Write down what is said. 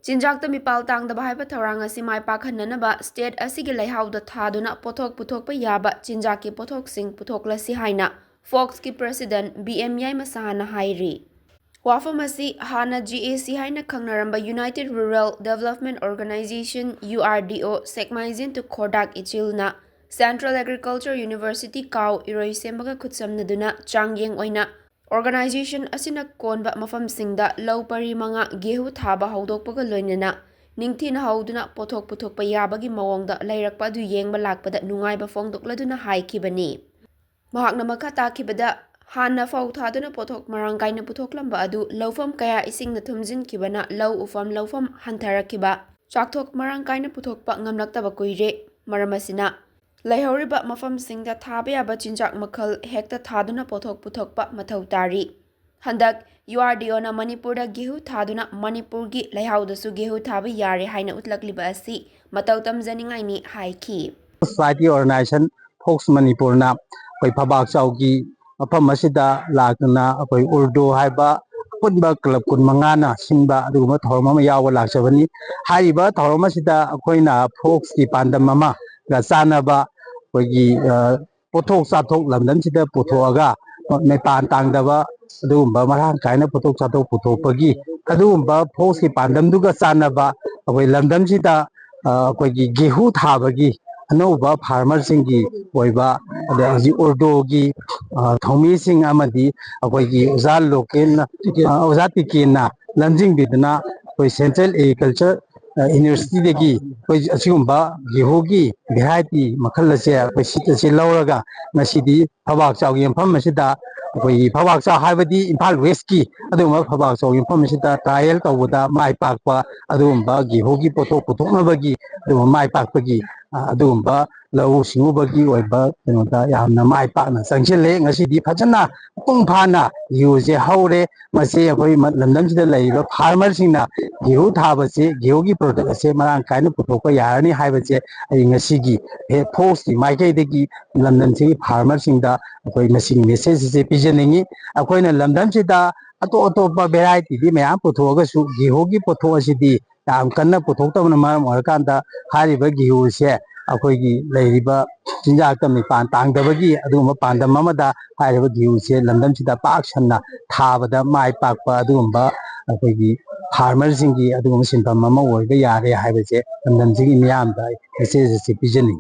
Chinjakta Mipal Tangdaba Thourang Ashi Mai Pakhannaba state asigi Leihaoda thaduna pothok puthokpa yaba chinjaki pothoksing puthoklasi haina FOCS ki president Yaima sahana hairi. Wafam asi hana GAC haina khangnaramba United Rural Development Organization URDO Sekmaizin to Khodak Ichilna Central Agriculture University Kau Iroisembaga Khutsamnaduna Changyeng oina Organization asina konba mafam singda lau pari manga gehu thaba haudokpaga loinana ningthina hauduna pothok puthokpa yabagi mawongda lairakpa du yengba lakpada nungaiba fongdokladuna haikibani. Mahakna makha takibada hanna fau thaduna pothok marangkaina puthoklamba adu laufam kaya isingna thumjin kibana lau ufam laufam hantarakiba chakthok marangkaina puthokpa ngamlaktaba kuire maramasina Leihauriba mafam singda thabaya chinjak makhal hekta thaduna pothok puthokpa mathau tari. Handak URDO na Manipur da gehu thaduna Manipur gi Leihaoda su gehu thabi yare haina utlakliba asi matau tamjaningai ni haiki. Society organization FOCS Manipur na koi Thabak chaugi mafam asida lakna koi URDO haiba punba club kun mangana singba aduma thorma ma yawa lakchabani haiba thorma sida koina FOCS ki pandam mama ga sanaba koigi pothok chathok lamdam sida puthoaga Mipal Tangdaba adumba marang kaina pothok chathok puthopagi adumba FOCS ki pandam duga sanaba koi lamdam sida koigi gehu thabagi anova farmer singi oiba adi URDO gi thomi sing amadi koigi uzal local uzati kina lanjing bidna koi Central Agriculture University degi koi asigumba gehu gi variety makhala se koi sita se lauraga ngasidi Thabak chaugi mfam masida koi Thabak cha haibadi Imphal West ki aduma Thabak chaugi mfam masida trial tawda mai pakpa adumba gehu gi pothok puthoknabagi aduma mai pakpagi adumba lau singubagi oiba kenoda yamna mai pakna changchile ngasidi phajana pungphana use haure mase akoi lamdam sida leiba farmer singna gehu thabase gehu gi product ase marang kaina puthokpa yarani haibase ai ngasigi FOCS ki maikai degi lamdam sing farmer singda akoi ngasing message se pijaningi akoina lamdam sida ato variety di mayam puthoga su gehu gi pothok asidi yam kanna puthoktabna maram orakanda hariba gehu se akoigi leiriba Chinjakta Mipal Tangdabagi aduma pandam amada hariba gehu se lamdam sida pak sanna thabada mai pakpa adumba akoigi farmer singi aduma sinpam mama oiba yare haibase lamdam singi miyamda message se pijani.